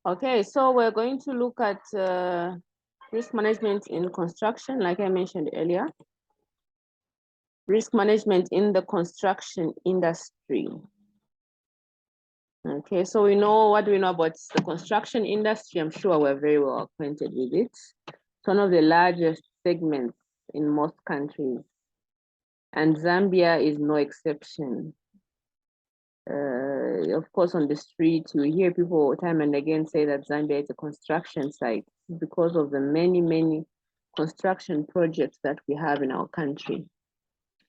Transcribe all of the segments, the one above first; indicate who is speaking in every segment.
Speaker 1: Okay, so we're going to look at risk management in construction, like I mentioned earlier. Risk management in the construction industry. Okay, so we know what we know about the construction industry. I'm sure we're very well acquainted with it. It's one of the largest segments in most countries, and Zambia is no exception. Of course, on the street, you hear people time and again say that Zambia is a construction site because of the many, many construction projects that we have in our country.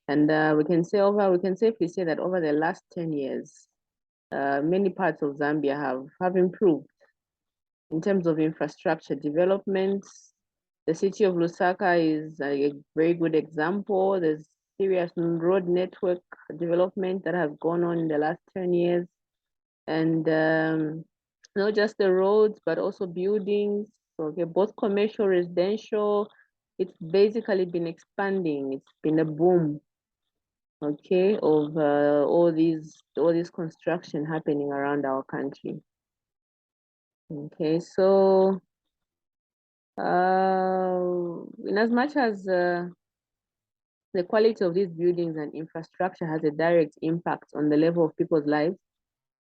Speaker 1: And we can safely say that over the last 10 years, many parts of Zambia have improved in terms of infrastructure development. The city of Lusaka is a very good example. There's serious road network development that has gone on in the last 10 years. And not just the roads, but also buildings, okay, both commercial, residential. It's basically been expanding. It's been a boom, okay, of all these construction happening around our country. Okay, so in as much as the quality of these buildings and infrastructure has a direct impact on the level of people's lives,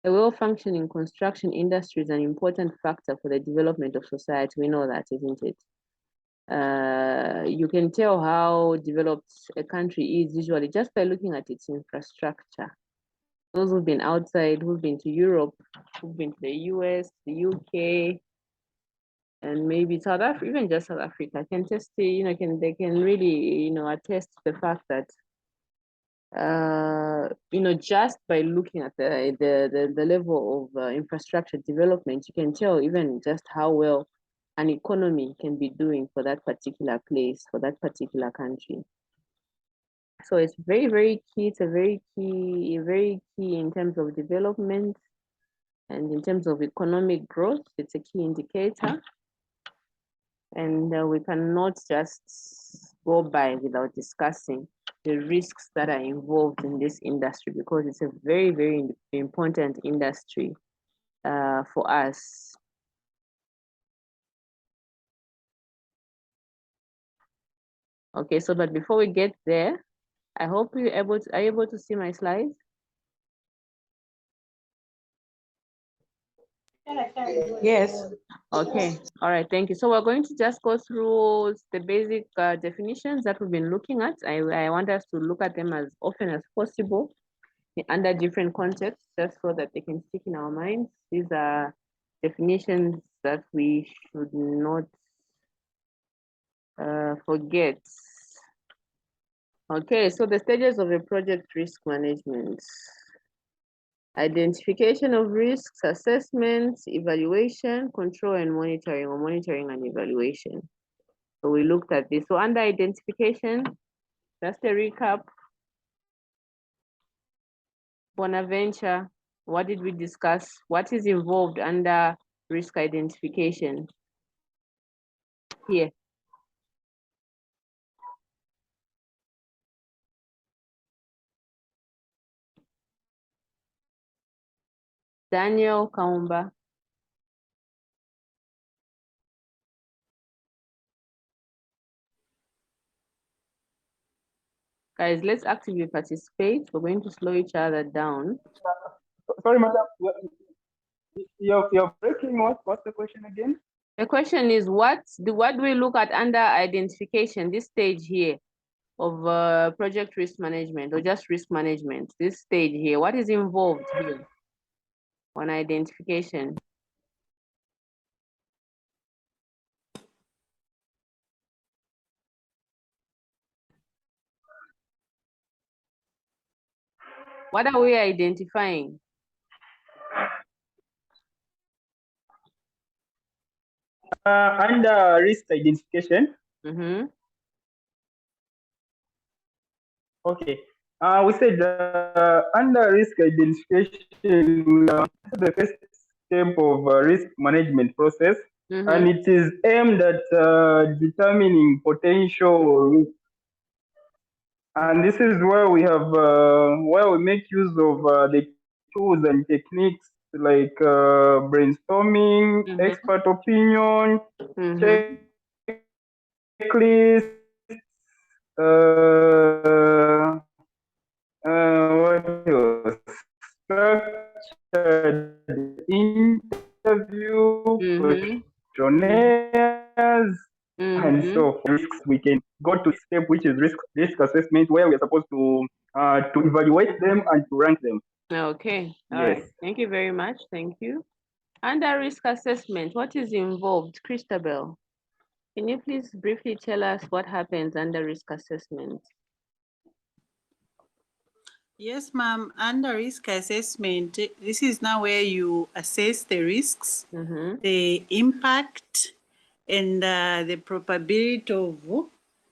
Speaker 1: a well-functioning construction industry is an important factor for the development of society. We know that, isn't it? You can tell how developed a country is usually just by looking at its infrastructure. Those who've been outside, who've been to Europe, who've been to the US, the UK, and maybe South Africa, even just South Africa, can just say, they can really, attest to the fact that just by looking at the level of infrastructure development, you can tell even just how well an economy can be doing for that particular place, for that particular country. So it's very, very key. It's a very key in terms of development and in terms of economic growth. It's a key indicator. And we cannot just go by without discussing the risks that are involved in this industry, because it's a very, very important industry for us. Okay, so but before we get there, I hope you're able to see my slides.
Speaker 2: Yes.
Speaker 1: Okay, all right, thank you. So we're going to just go through the basic definitions that we've been looking at. I want us to look at them as often as possible under different contexts, just so that they can stick in our minds. These are definitions that we should not forget. Okay, so the stages of a project risk management. Identification of risks, assessment, evaluation, control, and monitoring, or monitoring and evaluation. So we looked at this. So under identification, just a recap. Bonaventure, what did we discuss? What is involved under risk identification? Here. Daniel Kaumba. Guys, let's actively participate. We're going to slow each other down.
Speaker 3: Sorry, madam. You're breaking. What's the question again?
Speaker 1: The question is, what do we look at under identification, this stage here of project risk management, or just risk management, this stage here? What is involved here on identification? What are we identifying?
Speaker 3: Under risk identification.
Speaker 1: Mm-hmm.
Speaker 3: Okay. We said under risk identification, the first step of risk management process, and it is aimed at determining potential risk. And this is where we have where we make use of the tools and techniques like brainstorming, expert opinion, checklist, what else? Structured interview, questionnaires, and so for risks, we can go to step which is risk assessment, where we are supposed to evaluate them and to rank them.
Speaker 1: Okay. All
Speaker 3: Yes.
Speaker 1: right. Thank you very much. Thank you. Under risk assessment, what is involved? Christabel, can you please briefly tell us what happens under risk assessment?
Speaker 2: Yes, ma'am. Under risk assessment, this is now where you assess the risks, the impact, and the probability of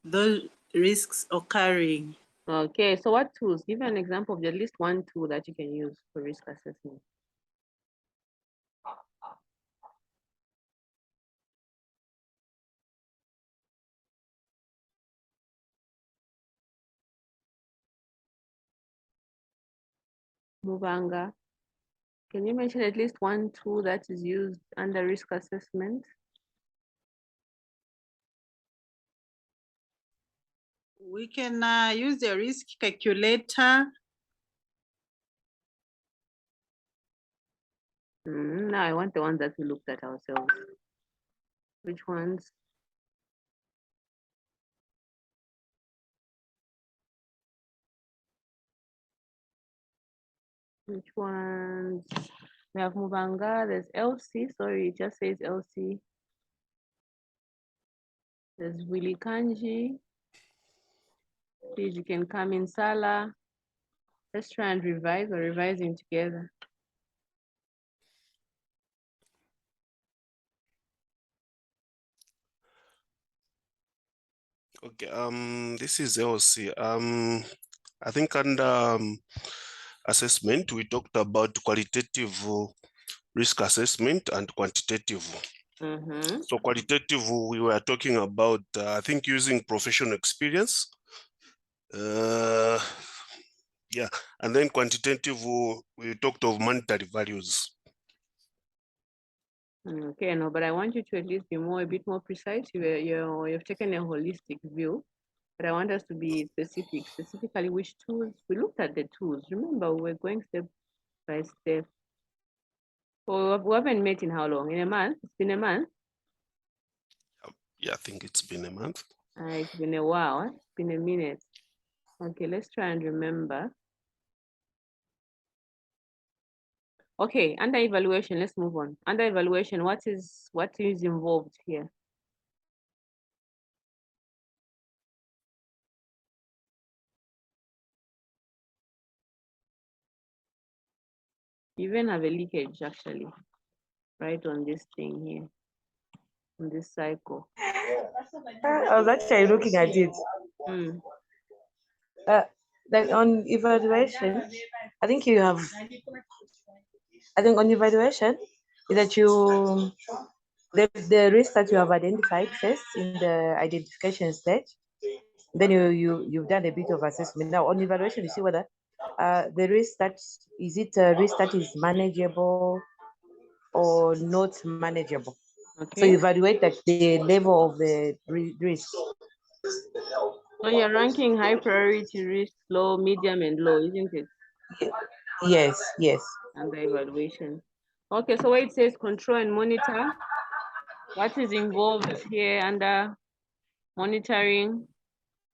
Speaker 2: those risks occurring.
Speaker 1: Okay, so what tools? Give an example of at least one tool that you can use for risk assessment. Mubanga, can you mention at least one tool that is used under risk assessment?
Speaker 2: We can use the risk calculator.
Speaker 1: Now I want the ones that we looked at ourselves. Which ones? Which ones? We have Mubanga, there's LC, sorry, it just says LC. There's Willy Kanji. Please, you can come in, Sala. Let's try and revise. We're revising together.
Speaker 4: Okay, this is LC. I think under assessment, we talked about qualitative risk assessment and quantitative. So qualitative, we were talking about, I think, using professional experience. Yeah, and then quantitative, we talked of monetary values.
Speaker 1: Okay, no, but I want you to at least be a bit more precise. You've taken a holistic view, but I want us to be specific. Specifically, which tools? We looked at the tools. Remember, we were going step by step. So we haven't met in how long? In a month? It's been a month?
Speaker 4: Yeah, I think it's been a month.
Speaker 1: It's been a while. It's been a minute. Okay, let's try and remember. Okay, under evaluation, let's move on. Under evaluation, what is involved here? You even have a leakage actually, right on this thing here, on this cycle.
Speaker 5: I was actually looking at it. Like on evaluation, I think on evaluation is that the risk that you have identified first in the identification stage, then you've done a bit of assessment. Now on evaluation, you see whether the risk is it a risk that is manageable or not manageable. Okay. So you evaluate like the level of the risk.
Speaker 1: So you're ranking high priority risk, low, medium, and low, isn't it?
Speaker 5: Yes, yes.
Speaker 1: And the evaluation. Okay, so where it says control and monitor, what is involved here under monitoring?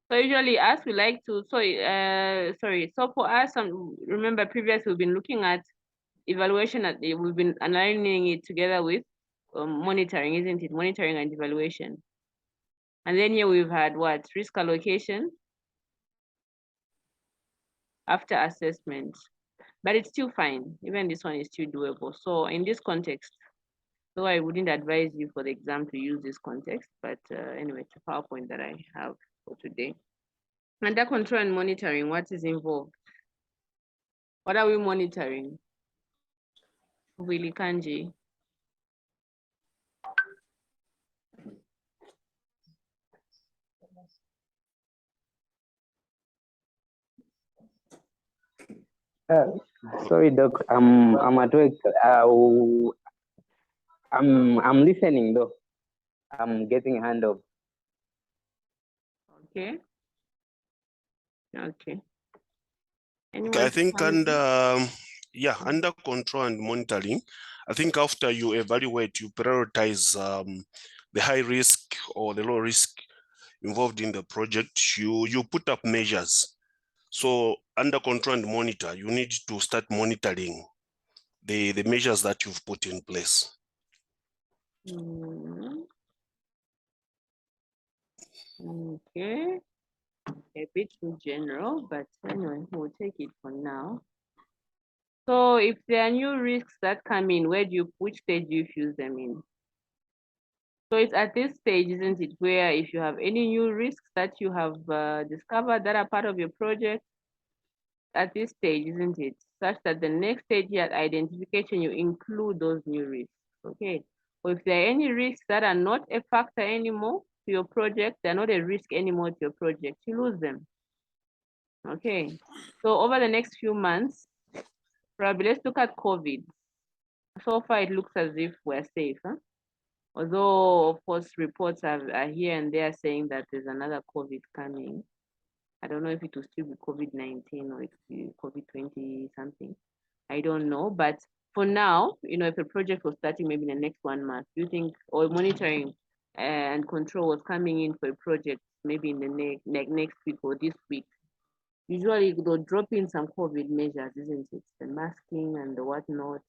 Speaker 1: So usually us, we like to, so for us, remember previously we've been looking at evaluation, we've been aligning it together with monitoring, isn't it? Monitoring and evaluation. And then here we've had what? Risk allocation after assessment. But it's still fine. Even this one is still doable. So in this context, though I wouldn't advise you for the exam to use this context, but anyway, it's a PowerPoint that I have for today. Under control and monitoring, what is involved? What are we monitoring? Willy Kanji.
Speaker 6: Sorry, Doc. I'm at work. I'm listening though. I'm getting a hand up.
Speaker 1: Okay. Okay.
Speaker 4: Okay, I think under control and monitoring, I think after you evaluate, you prioritize the high risk or the low risk involved in the project. You put up measures. So under control and monitor, you need to start monitoring the measures that you've put in place.
Speaker 1: Okay. A bit too general, but anyway, we'll take it for now. So if there are new risks that come in, which stage do you fuse them in? So it's at this stage, isn't it, where if you have any new risks that you have discovered that are part of your project, at this stage, isn't it, such that the next stage here at identification, you include those new risks, okay? Or if there are any risks that are not a factor anymore to your project, they're not a risk anymore to your project, you lose them, okay? So over the next few months, probably let's look at COVID. So far, it looks as if we're safe, huh? Although, of course, reports are here and there saying that there's another COVID coming. I don't know if it will still be COVID-19 or it will be COVID-20 something. I don't know. But for now, if a project was starting maybe in the next 1 month, do you think, or monitoring and control was coming in for a project maybe in the next week or this week, usually they'll drop in some COVID measures, isn't it? The masking and the whatnot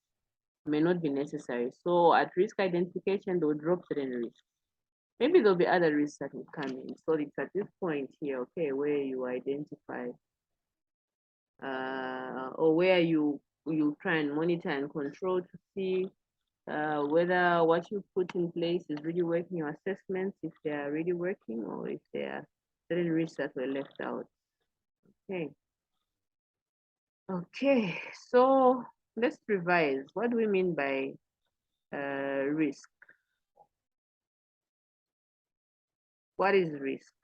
Speaker 1: may not be necessary. So at risk identification, they'll drop certain risks. Maybe there'll be other risks that will come in. So it's at this point here, okay, where you identify or where you try and monitor and control to see whether what you put in place is really working, your assessments, if they are really working, or if there are certain risks that were left out. Okay. Okay, so let's revise. What do we mean by risk? What is risk?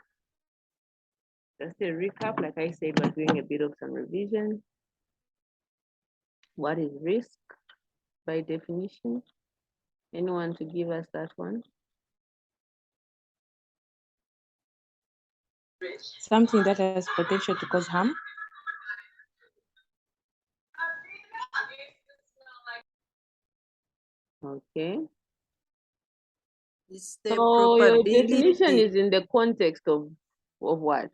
Speaker 1: Just a recap, like I said, we're doing a bit of some revision. What is risk by definition? Anyone to give us that one?
Speaker 5: Something that has potential to cause harm.
Speaker 1: Okay.
Speaker 2: It's the
Speaker 1: So your definition
Speaker 2: probability.
Speaker 1: is in the context of what?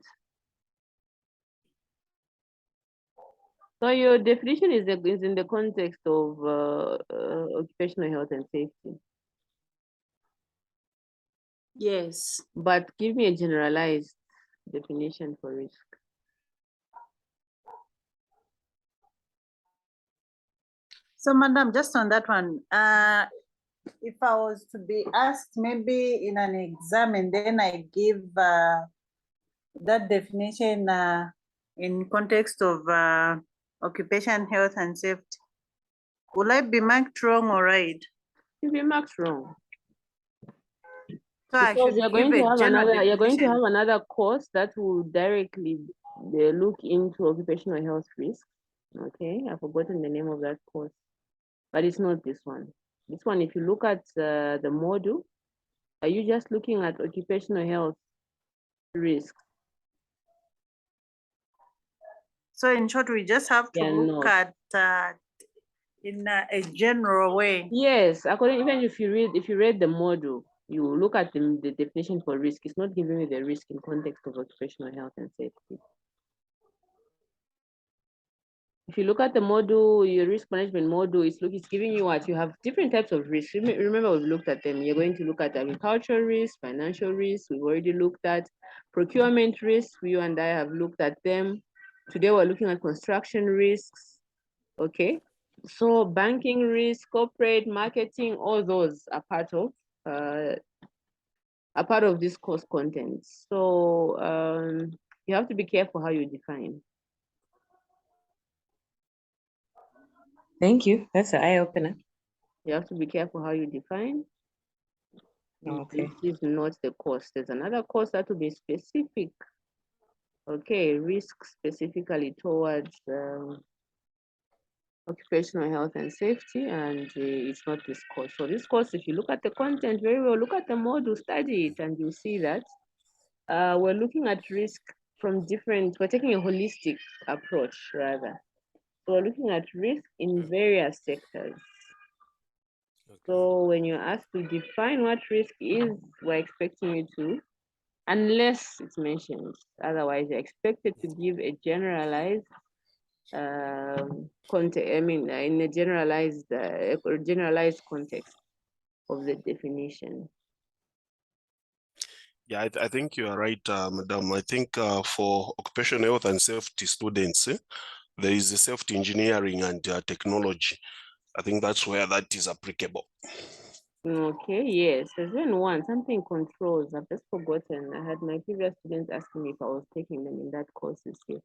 Speaker 1: So your definition is in the context of occupational health and safety.
Speaker 2: Yes.
Speaker 1: But give me a generalized definition for risk.
Speaker 2: So, Madam, just on that one, if I was to be asked maybe in an exam and then I give that definition in context of occupation health and safety, will I be marked wrong or right?
Speaker 1: You'll be marked wrong.
Speaker 2: So I
Speaker 1: Because
Speaker 2: should
Speaker 1: you're
Speaker 2: give
Speaker 1: going to
Speaker 2: a
Speaker 1: have
Speaker 2: general
Speaker 1: another, you're going to
Speaker 2: definition.
Speaker 1: have another course that will directly look into occupational health risk. Okay, I've forgotten the name of that course, but it's not this one. This one, if you look at the module, are you just looking at occupational health risk?
Speaker 2: So in short, we just have to look at in a general way.
Speaker 1: Yes, according, even if you read the module, you look at the definition for risk. It's not giving you the risk in context of occupational health and safety. If you look at the module, your risk management module, it's giving you what you have different types of risks. Remember, we've looked at them. You're going to look at agricultural risk, financial risk. We've already looked at procurement risks. You and I have looked at them. Today we're looking at construction risks. Okay, so banking risk, corporate marketing, all those are part of this course content. So you have to be careful how you define.
Speaker 5: Thank you. That's an eye opener.
Speaker 1: You have to be careful how you define.
Speaker 5: Okay.
Speaker 1: This is not the course. There's another course that will be specific. Okay, risk specifically towards occupational health and safety, and it's not this course. So this course, if you look at the content very well, look at the module, study it, and you'll see that we're looking at risk from we're taking a holistic approach rather. So we're looking at risk in various sectors. So when you're asked to define what risk is, we're expecting you to, unless it's mentioned, otherwise you're expected to give a generalized context, in a generalized context of the definition.
Speaker 4: Yeah, I think you are right, Madam. I think for occupational health and safety students, there is a safety engineering and technology. I think that's where that is applicable.
Speaker 1: Okay, yes. There's been something controls. I've just forgotten. I had my previous students asking me if I was taking them in that course this year.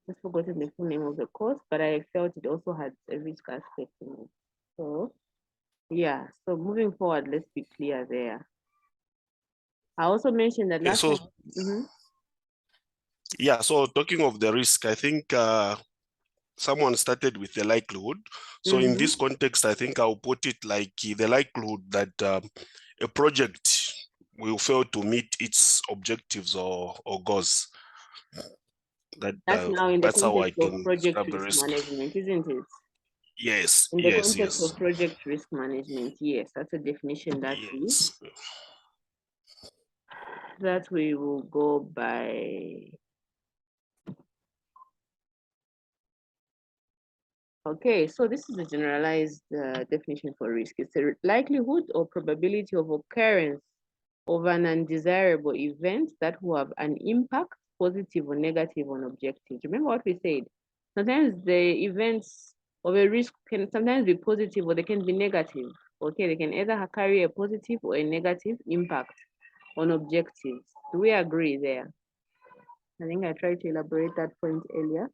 Speaker 1: Just forgotten the full name of the course, but I felt it also had a risk aspect in it. So, yeah. So moving forward, let's be clear there. I also mentioned that last time.
Speaker 4: Yeah, so talking of the risk, I think someone started with the likelihood. So in this context, I think I'll put it like the likelihood that a project will fail to meet its objectives or goals.
Speaker 1: That's now in the context of project risk
Speaker 4: risk
Speaker 1: management, isn't it?
Speaker 4: Yes.
Speaker 1: In the context of project risk management, yes, that's a definition that we will go by. Okay, so this is a generalized definition for risk. It's a likelihood or probability of occurrence of an undesirable event that will have an impact, positive or negative, on objectives. Remember what we said? Sometimes the events of a risk can sometimes be positive or they can be negative. Okay, they can either carry a positive or a negative impact on objectives. Do we agree there? I think I tried to elaborate that point earlier.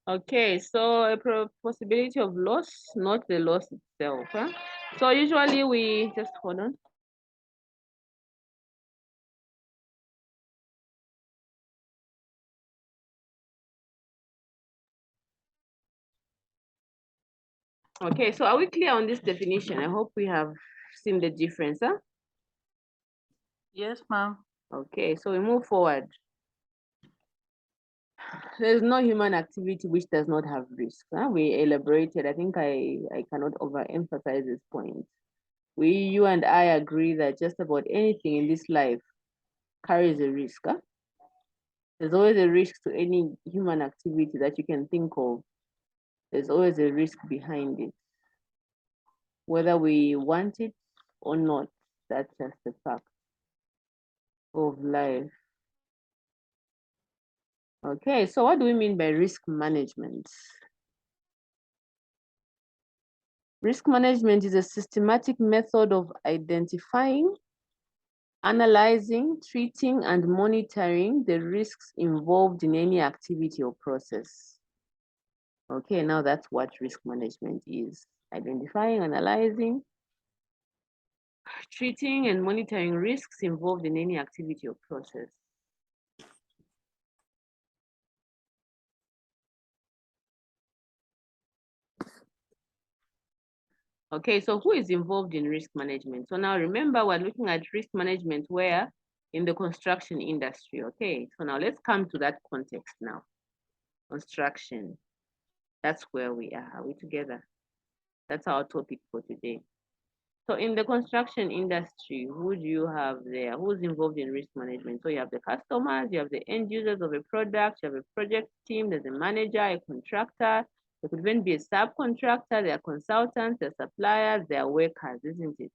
Speaker 1: Okay, so a possibility of loss, not the loss itself. Huh? So usually we just hold on. Okay, so are we clear on this definition? I hope we have seen the difference, huh?
Speaker 2: Yes, ma'am.
Speaker 1: Okay, so we move forward. There's no human activity which does not have risk. Huh? We elaborated. I think I cannot overemphasize this point. You and I agree that just about anything in this life carries a risk. Huh? There's always a risk to any human activity that you can think of. There's always a risk behind it. Whether we want it or not, that's just the fact of life. Okay, so what do we mean by risk management? Risk management is a systematic method of identifying, analyzing, treating, and monitoring the risks involved in any activity or process. Okay, now that's what risk management is. Identifying, analyzing, treating, and monitoring risks involved in any activity or process. Okay, so who is involved in risk management? So now remember, we're looking at risk management where? In the construction industry, okay? So now let's come to that context now. Construction, that's where we are. Are we together? That's our topic for today. So in the construction industry, who do you have there? Who's involved in risk management? So you have the customers, you have the end users of a product, you have a project team, there's a manager, a contractor. There could even be a subcontractor, there are consultants, there are suppliers, there are workers, isn't it?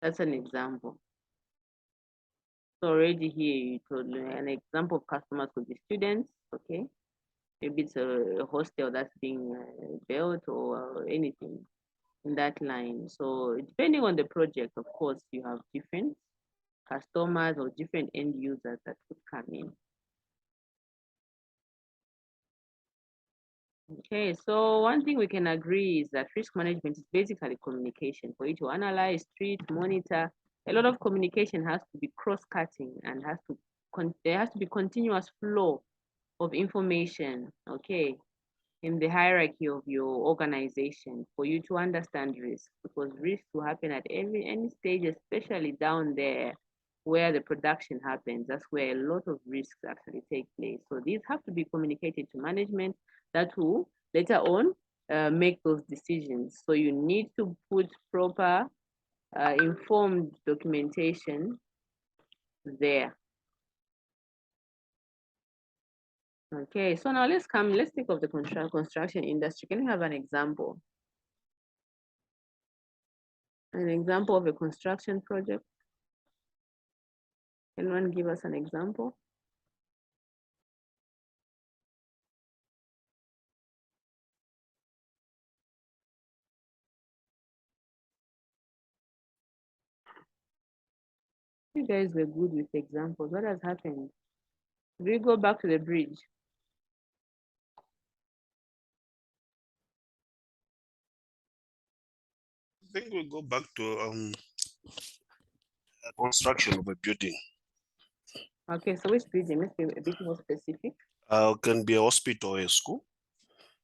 Speaker 1: That's an example. So already here you told me an example of customers could be students, okay? Maybe it's a hostel that's being built or anything in that line. So depending on the project, of course, you have different customers or different end users that would come in. Okay, so one thing we can agree is that risk management is basically communication. For you to analyze, treat, monitor, a lot of communication has to be cross-cutting and there has to be continuous flow of information, okay, in the hierarchy of your organization for you to understand risk, because risk will happen at any stage, especially down there where the production happens. That's where a lot of risks actually take place. So these have to be communicated to management that will later on make those decisions. So you need to put proper informed documentation there. Okay, so now let's think of the construction industry. Can you have an example? An example of a construction project? Anyone give us an example? You guys were good with examples. What has happened? We go back to the bridge.
Speaker 4: I think we'll go back to construction of a building.
Speaker 1: Okay, so which building? Let's be a bit more specific.
Speaker 4: Can be a hospital or a school.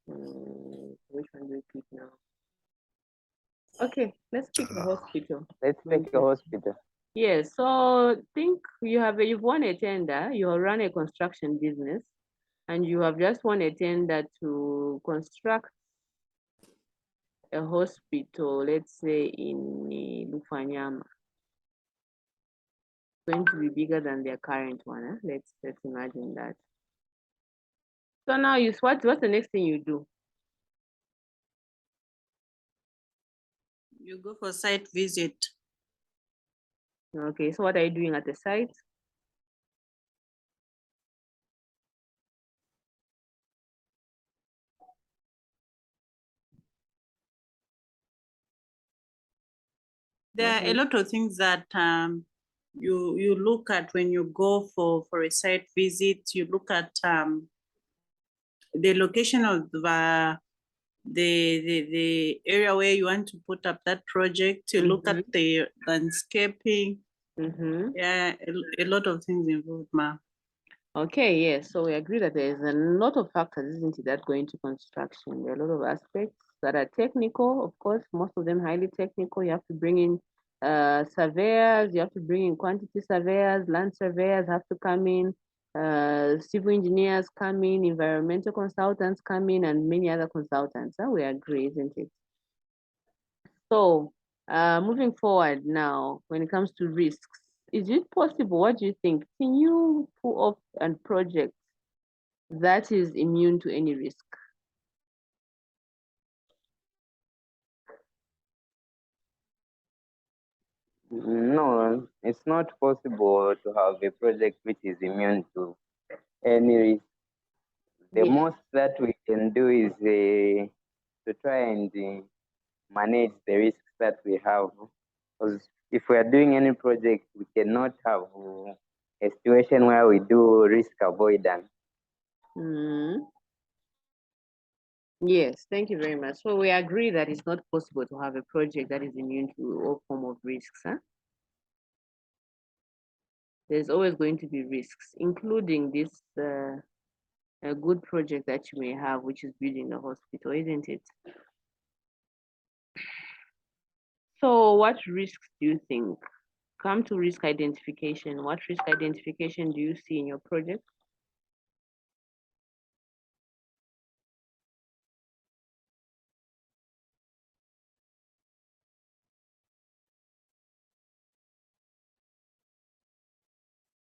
Speaker 1: Which one do we pick now? Okay, let's pick a hospital.
Speaker 6: Let's pick a hospital.
Speaker 1: Yes, so think you've won a tender, you run a construction business, and you have just won a tender to construct a hospital, let's say in Lufanyama. Going to be bigger than their current one. Huh? Let's imagine that. So now what's the next thing you do?
Speaker 2: You go for site visit.
Speaker 1: Okay, so what are you doing at the site?
Speaker 2: There are a lot of things that you look at when you go for a site visit. You look at the location of the area where you want to put up that project. You look at the landscaping. Yeah, a lot of things involved, ma'am.
Speaker 1: Okay, yes. So we agree that there is a lot of factors, isn't it, that go into construction. There are a lot of aspects that are technical, of course, most of them highly technical. You have to bring in surveyors, you have to bring in quantity surveyors, land surveyors have to come in, civil engineers come in, environmental consultants come in, and many other consultants. We agree, isn't it? So moving forward now, when it comes to risks, is it possible, what do you think? Can you pull off a project that is immune to any risk?
Speaker 6: No, it's not possible to have a project which is immune to any risk. The most that we can do is to try and manage the risks that we have. Because if we are doing any project, we cannot have a situation where we do risk avoidance.
Speaker 1: Yes, thank you very much. So we agree that it's not possible to have a project that is immune to all form of risks. Huh? There's always going to be risks, including this a good project that you may have, which is building a hospital, isn't it? So what risks do you think? Come to risk identification. What risk identification do you see in your project?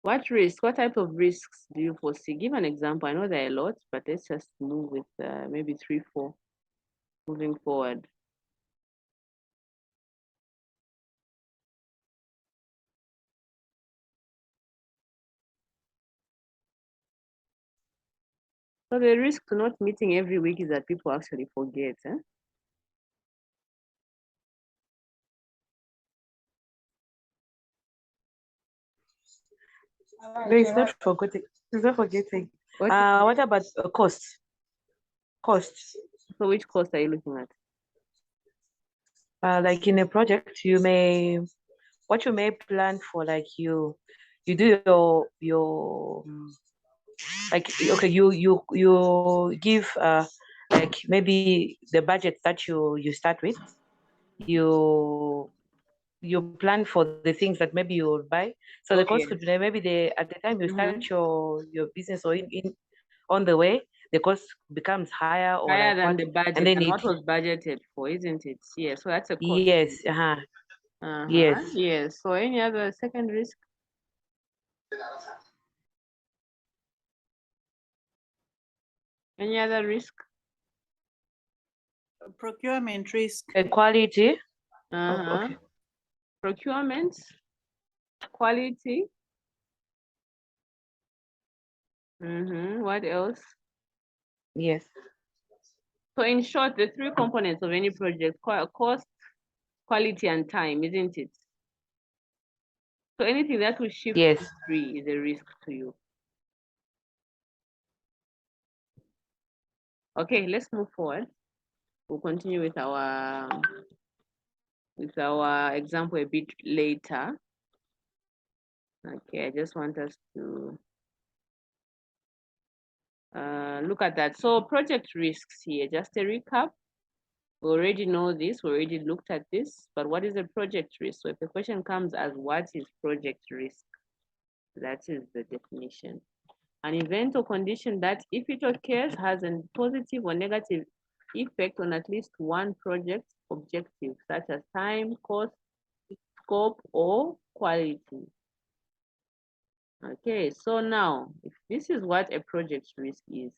Speaker 1: What type of risks do you foresee? Give an example. I know there are a lot, but let's just move with maybe 3, 4 moving forward. So the risk to not meeting every week is that people actually forget.
Speaker 5: No, it's not forgetting. It's not forgetting. What about cost? Cost.
Speaker 1: So which cost are you looking at?
Speaker 5: Like in a project, what you may plan for, like you do your like, okay, you give like maybe the budget that you start with, you plan for the things that maybe you will buy. So the cost could be maybe at the time you start your business, or in on the way, the cost becomes higher, or
Speaker 1: Higher
Speaker 5: like
Speaker 1: than
Speaker 5: what,
Speaker 1: the budget,
Speaker 5: and then
Speaker 1: what was budgeted for, isn't it? Yeah, so that's a cost.
Speaker 5: yes, yes.
Speaker 1: Yes. So any other second risk? Any other risk?
Speaker 2: Procurement risk.
Speaker 5: Quality.
Speaker 1: Okay. Procurement, quality. What else?
Speaker 5: Yes.
Speaker 1: So in short, the three components of any project: cost, quality, and time, isn't it? So anything that will shift
Speaker 5: Yes.
Speaker 1: to three is a risk to you. Okay, let's move forward. We'll continue with our example a bit later. Okay, I just want us to look at that. So project risks here, just a recap. We already know this, we already looked at this, but what is a project risk? So if the question comes as what is project risk, that is the definition. An event or condition that, if it occurs, has a positive or negative effect on at least one project objective, such as time, cost, scope, or quality. Okay, so now, if this is what a project risk is,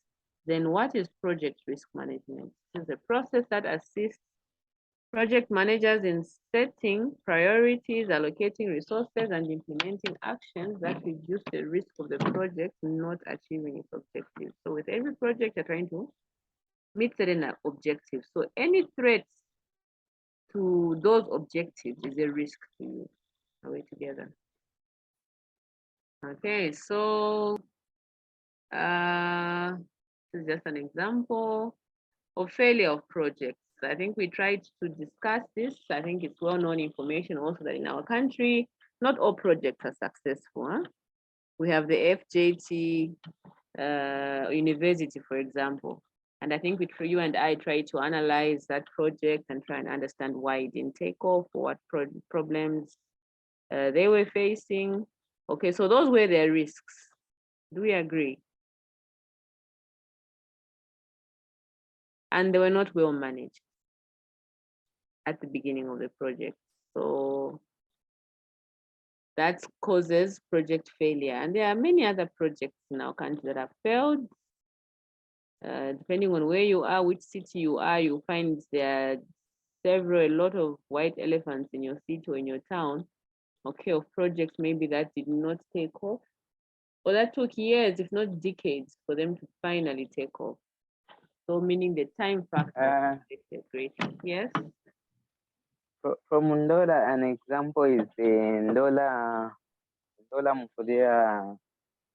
Speaker 1: then what is project risk management? This is a process that assists project managers in setting priorities, allocating resources, and implementing actions that reduce the risk of the project not achieving its objectives. So with every project, you're trying to meet certain objectives. So any threats to those objectives is a risk to you. Are we together? Okay, so this is just an example of failure of projects. I think we tried to discuss this. I think it's well-known information also that in our country, not all projects are successful. We have the FJT University, for example. And I think you and I tried to analyze that project and try and understand why it didn't take off, or what problems they were facing. Okay, so those were their risks. Do we agree? And they were not well managed at the beginning of the project. So that causes project failure. And there are many other projects in our country that have failed. Depending on where you are, which city you are, you find there are a lot of white elephants in your city or in your town, okay, of projects maybe that did not take off, or that took years, if not decades, for them to finally take off. So meaning the time factor is great. Yes?
Speaker 6: From Ndola, an example is the Ndola Mufulira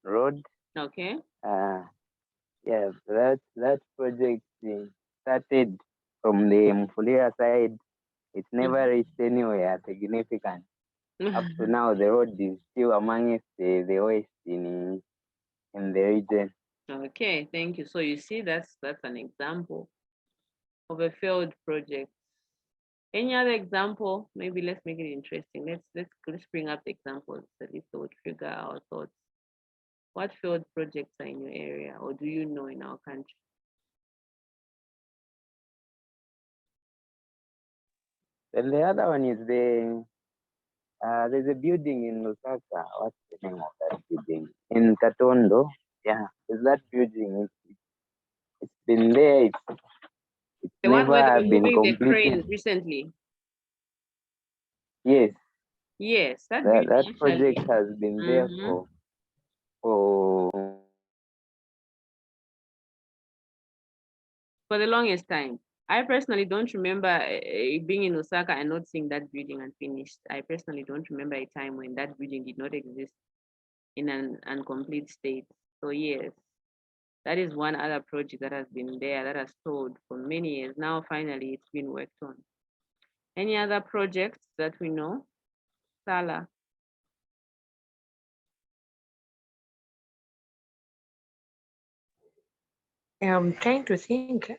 Speaker 6: Road.
Speaker 1: Okay.
Speaker 6: Yeah, that project started from the Mufulira side. It never reached anywhere significant. Up to now, the road is still amongst the worst in the region.
Speaker 1: Okay, thank you. So you see, that's an example of a failed project. Any other example? Maybe let's make it interesting. Let's bring up the examples that it would trigger our thoughts. What failed projects are in your area, or do you know in our country?
Speaker 6: Then the other one is there's a building in Lusaka. What's the name of that building? In Katondo. Yeah, there's that building. It's been there. It's
Speaker 1: The one where
Speaker 6: never
Speaker 1: they were
Speaker 6: been
Speaker 1: moving the
Speaker 6: completed.
Speaker 1: cranes recently.
Speaker 6: Yes.
Speaker 1: Yes,
Speaker 6: that project has been there for
Speaker 1: for the longest time. I personally don't remember being in Osaka and not seeing that building unfinished. I personally don't remember a time when that building did not exist in an incomplete state. So yes, that is one other project that has been there that has stalled for many years. Now finally it's been worked on. Any other projects that we know? Sala.
Speaker 5: I'm trying to think.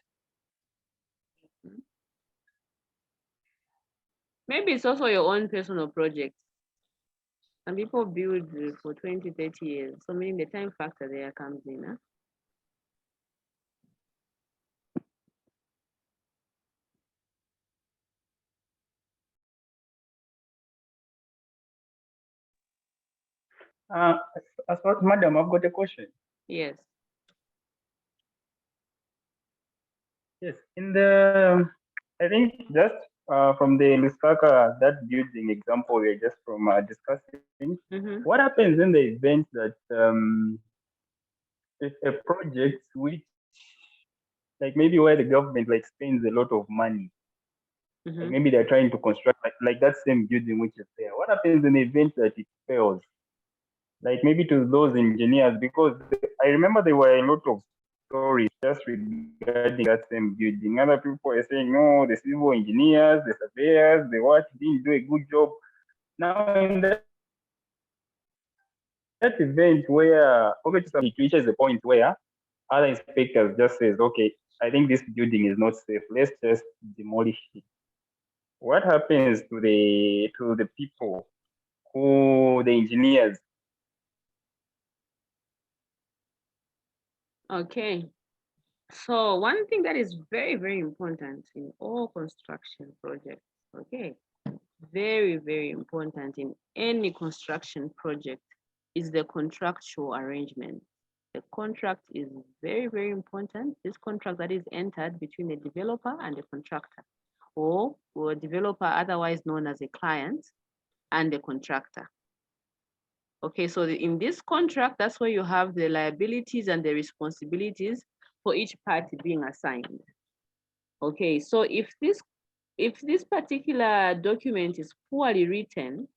Speaker 1: Maybe it's also your own personal project. Some people build for 20, 30 years. So meaning the time factor there comes in. Huh?
Speaker 3: As far as madam, I've got a question.
Speaker 1: Yes.
Speaker 3: Yes, I think just from the Lusaka, that building example we're just from discussing, what happens in the event that if a project which, like maybe where the government like spends a lot of money, like maybe they're trying to construct like that same building which is there. What happens in the event that it fails? Like maybe to those engineers, because I remember there were a lot of stories just regarding that same building. Other people are saying, no, the civil engineers, the surveyors, the what didn't do a good job. Now in that event where obviously it reaches a point where other inspectors just says, okay, I think this building is not safe. Let's just demolish it. What happens to the people the engineers?
Speaker 1: Okay. So one thing that is very, very important in all construction projects, okay, very, very important in any construction project is the contractual arrangement. The contract is very, very important. This contract that is entered between the developer and the contractor, or a developer otherwise known as a client and the contractor. Okay, so in this contract, that's where you have the liabilities and the responsibilities for each party being assigned. Okay, so if this particular document is poorly written,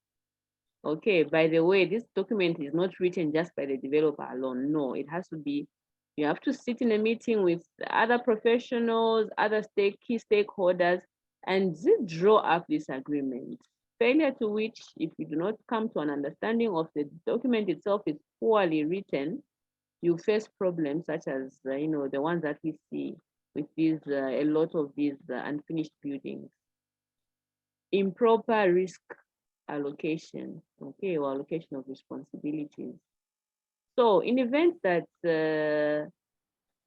Speaker 1: okay, by the way, this document is not written just by the developer alone. No, it has to be, you have to sit in a meeting with other professionals, other key stakeholders, and draw up this agreement. Failure to which, if you do not come to an understanding of the document itself is poorly written, you face problems such as, the ones that we see with these, a lot of these unfinished buildings. Improper risk allocation, okay, or allocation of responsibilities. So in the event that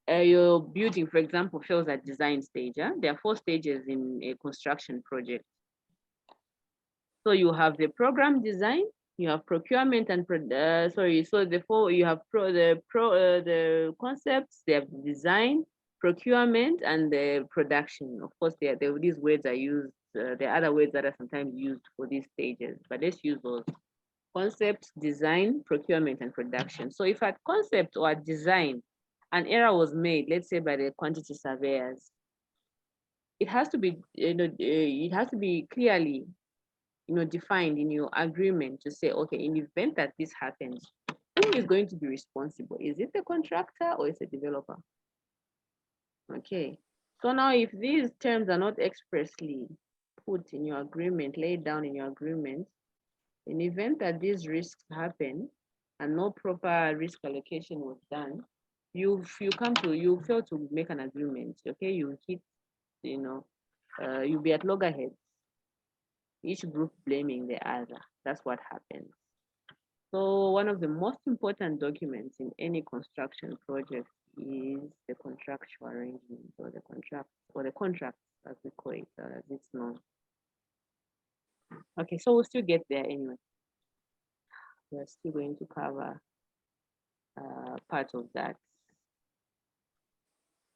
Speaker 1: your building, for example, fails at design stage, there are 4 stages in a construction project. So you have the program design, you have procurement and you have the concepts, they have design, procurement, and the production. Of course, these words are used. There are other words that are sometimes used for these stages, but let's use those: concept, design, procurement, and production. So if at concept or at design, an error was made, let's say by the quantity surveyors, it has to be, it has to be clearly, defined in your agreement to say, okay, in the event that this happens, who is going to be responsible? Is it the contractor or is it the developer? Okay. So now if these terms are not expressly put in your agreement, laid down in your agreement, in the event that these risks happen and no proper risk allocation was done, you fail to make an agreement. Okay, you hit, you'll be at loggerheads, each group blaming the other. That's what happens. So one of the most important documents in any construction project is the contractual arrangement, or the contract, as we call it, as it's known. Okay, so we'll still get there anyway. We're still going to cover part of that.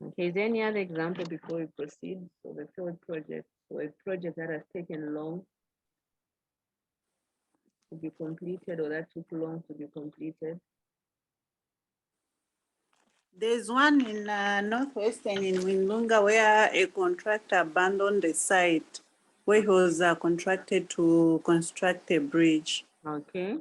Speaker 1: Okay, is there any other example before we proceed? So the failed project, or a project that has taken long to be completed, or that took long to be completed?
Speaker 2: There's one in Northwestern in Winlunga where a contractor abandoned the site where he was contracted to construct a bridge
Speaker 1: Okay.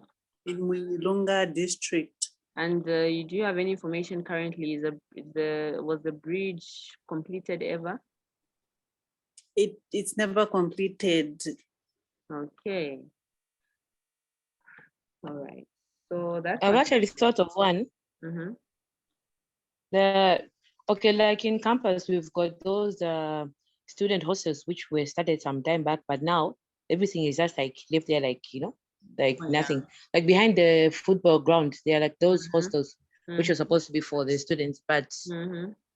Speaker 2: in Winlunga district.
Speaker 1: And do you have any information currently? Was the bridge completed ever?
Speaker 2: It's never completed.
Speaker 1: Okay. All right. So that's
Speaker 5: I've actually thought of one. Okay, like in campus, we've got those student hostels which were started some time back, but now everything is just like left there, like, you know, like nothing. Like behind the football ground, they're like those hostels which are supposed to be for the students, but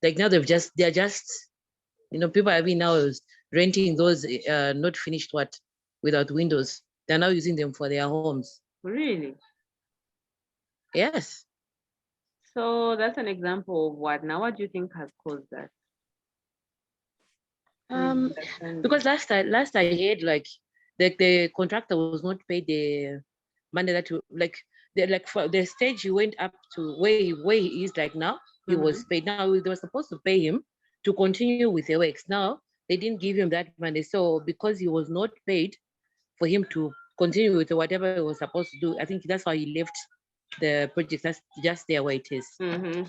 Speaker 5: like now they're just, you know, people have been now renting those not finished without windows. They're now using them for their homes.
Speaker 1: Really?
Speaker 5: Yes.
Speaker 1: So that's an example of what? Now, what do you think has caused that?
Speaker 5: Because last I heard, like the contractor was not paid the money that for the stage he went up to where he is like now, he was paid. Now they were supposed to pay him to continue with the works. Now they didn't give him that money. So because he was not paid for him to continue with whatever he was supposed to do, I think that's why he left the project. That's just there where it is.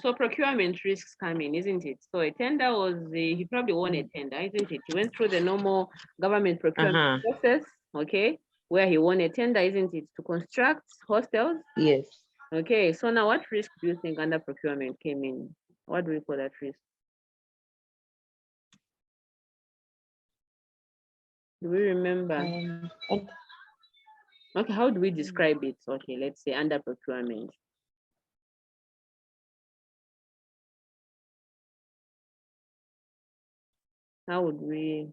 Speaker 1: So procurement risks come in, isn't it? So a tender was, he probably won a tender, isn't it? He went through the normal government procurement process, okay, where he won a tender, isn't it, to construct hostels?
Speaker 5: Yes.
Speaker 1: Okay, so now what risk do you think under procurement came in? What do we call that risk? Do we remember? Okay, how do we describe it? Okay, let's say under procurement. How would we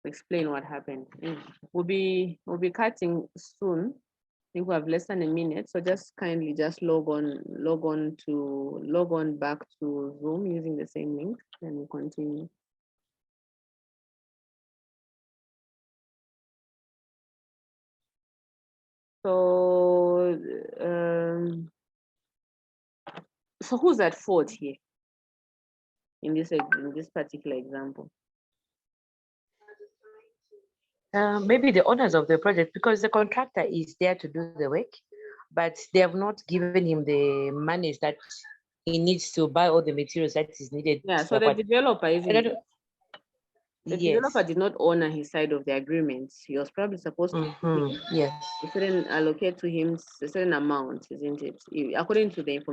Speaker 1: explain what happened? We'll be cutting soon. I think we have less than a minute, so just kindly just log on back to Zoom using the same link, and we'll continue. So, so who's at fault here in this particular example?
Speaker 5: Maybe the owners of the project, because the contractor is there to do the work, but they have not given him the monies that he needs to buy all the materials that is needed.
Speaker 1: Yeah, so the developer isn't. The developer did not honor his side of the agreement. He was probably supposed to
Speaker 5: yes,
Speaker 1: allocate to him a certain amount, isn't it? According to the information